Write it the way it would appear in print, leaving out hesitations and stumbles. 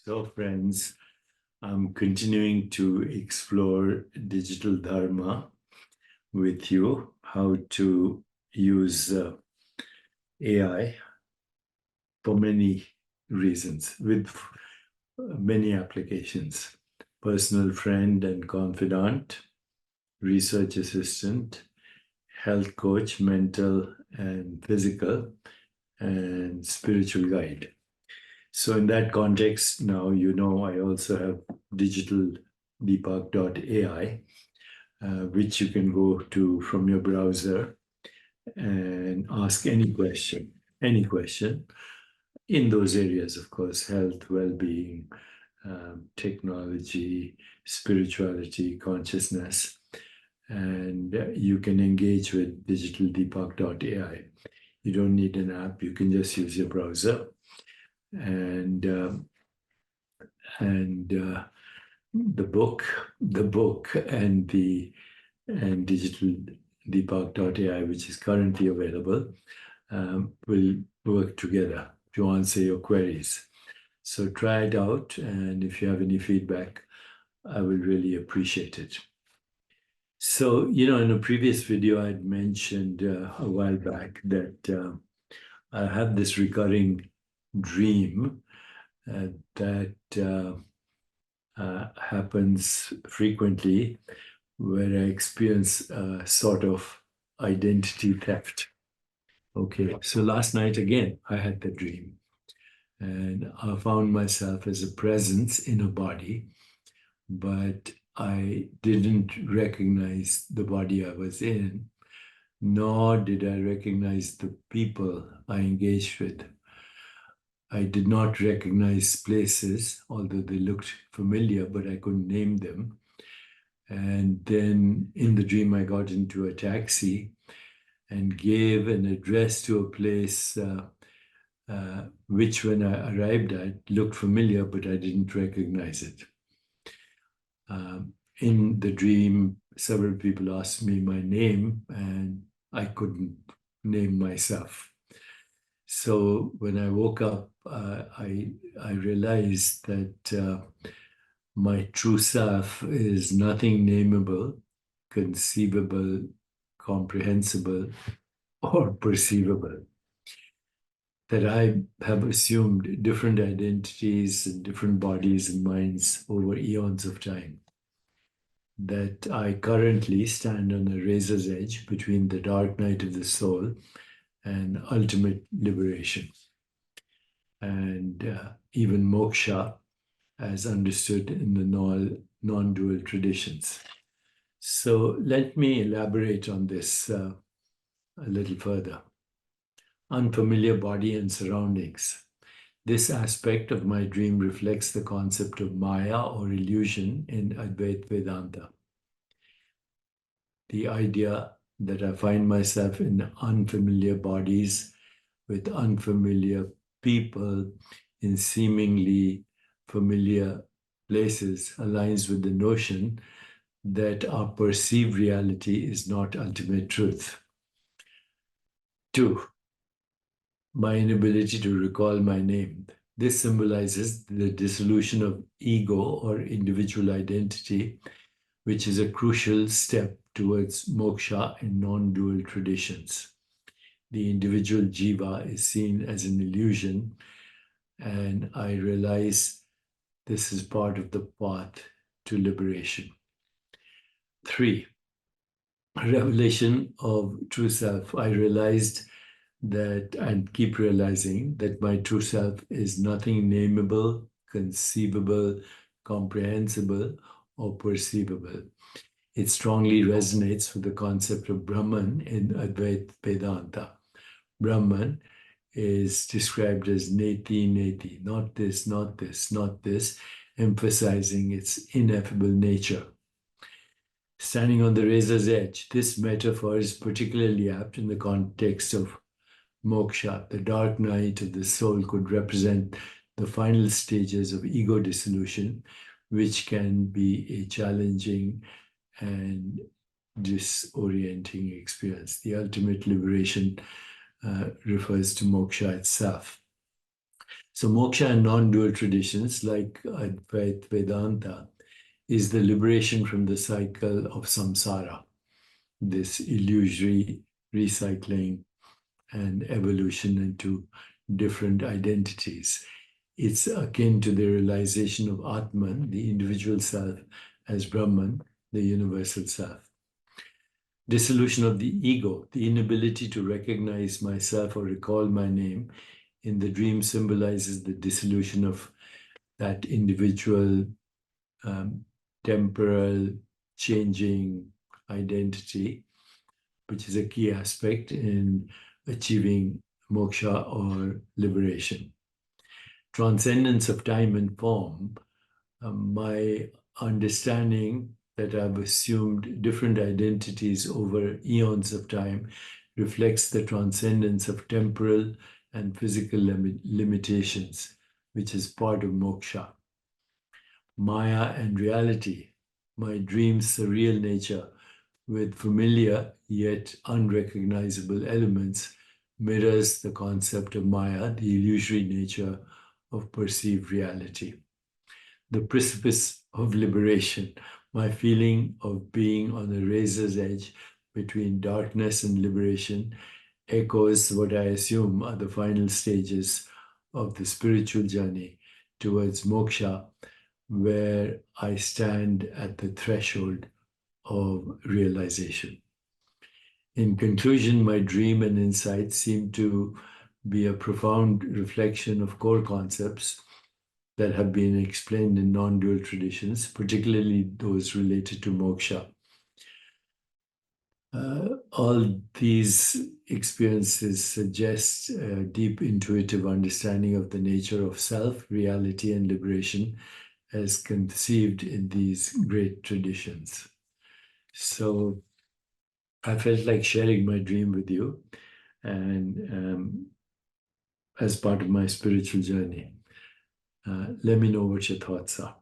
So, friends, I'm continuing to explore digital Dharma with you, how to use AI for many reasons, with many applications. Personal friend and confidant, research assistant, health coach, mental and physical, and spiritual guide. So in that context, now you know I also have digitaldeepak.ai, which you can go to from your browser and ask any question in those areas, of course, health, well-being, technology, spirituality, consciousness. And you can engage with digitaldeepak.ai. You don't need an app. You can just use your browser. And the book and digitaldeepak.ai, which is currently available, will work together to answer your queries. So try it out, and if you have any feedback, I will really appreciate it. So, in a previous video, I'd mentioned a while back that I have this recurring dream that happens frequently, where I experience a sort of identity theft. Okay, so last night again, I had the dream, and I found myself as a presence in a body, but I didn't recognize the body I was in, nor did I recognize the people I engaged with. I did not recognize places, although they looked familiar, but I couldn't name them. And then in the dream, I got into a taxi and gave an address to a place which, when I arrived at, looked familiar, but I didn't recognize it. In the dream, several people asked me my name, and I couldn't name myself. So when I woke up, I realized that my true self is nothing nameable, conceivable, comprehensible, or perceivable. That I have assumed different identities and different bodies and minds over eons of time. That I currently stand on a razor's edge between the dark night of the soul and ultimate liberation. And even moksha, as understood in the non-dual traditions. So let me elaborate on this a little further. Unfamiliar body and surroundings. This aspect of my dream reflects the concept of Maya or illusion in Advaita Vedanta. The idea that I find myself in unfamiliar bodies with unfamiliar people in seemingly familiar places aligns with the notion that our perceived reality is not ultimate truth. 2. My inability to recall my name. This symbolizes the dissolution of ego or individual identity, which is a crucial step towards moksha in non-dual traditions. The individual jiva is seen as an illusion, and I realize this is part of the path to liberation. 3. Revelation of true self. I realized that, and keep realizing, that my true self is nothing nameable, conceivable, comprehensible, or perceivable. It strongly resonates with the concept of Brahman in Advaita Vedanta. Brahman is described as neti, neti, not this, not this, not this, emphasizing its ineffable nature. Standing on the razor's edge, this metaphor is particularly apt in the context of moksha. The dark night of the soul could represent the final stages of ego dissolution, which can be a challenging and disorienting experience. The ultimate liberation refers to moksha itself. So, moksha in non dual traditions like Advaita Vedanta is the liberation from the cycle of samsara, this illusory recycling and evolution into different identities. It's akin to the realization of Atman, the individual self, as Brahman, the universal self. Dissolution of the ego, the inability to recognize myself or recall my name in the dream symbolizes the dissolution of that individual, um, temporal, changing identity, which is a key aspect in achieving moksha or liberation. Transcendence of time and form, my understanding that I've assumed different identities over eons of time reflects the transcendence of temporal and physical limitations, which is part of moksha. Maya and reality, my dream's surreal nature with familiar yet unrecognizable elements, mirrors the concept of Maya, the illusory nature of perceived reality. The precipice of liberation, my feeling of being on a razor's edge between darkness and liberation, echoes what I assume are the final stages of the spiritual journey towards moksha, where I stand at the threshold of realization. In conclusion, my dream and insight seem to be a profound reflection of core concepts that have been explained in non-dual traditions, particularly those related to moksha. All these experiences suggest a deep intuitive understanding of the nature of self, reality, and liberation as conceived in these great traditions. So I felt like sharing my dream with you and as part of my spiritual journey. Let me know what your thoughts are.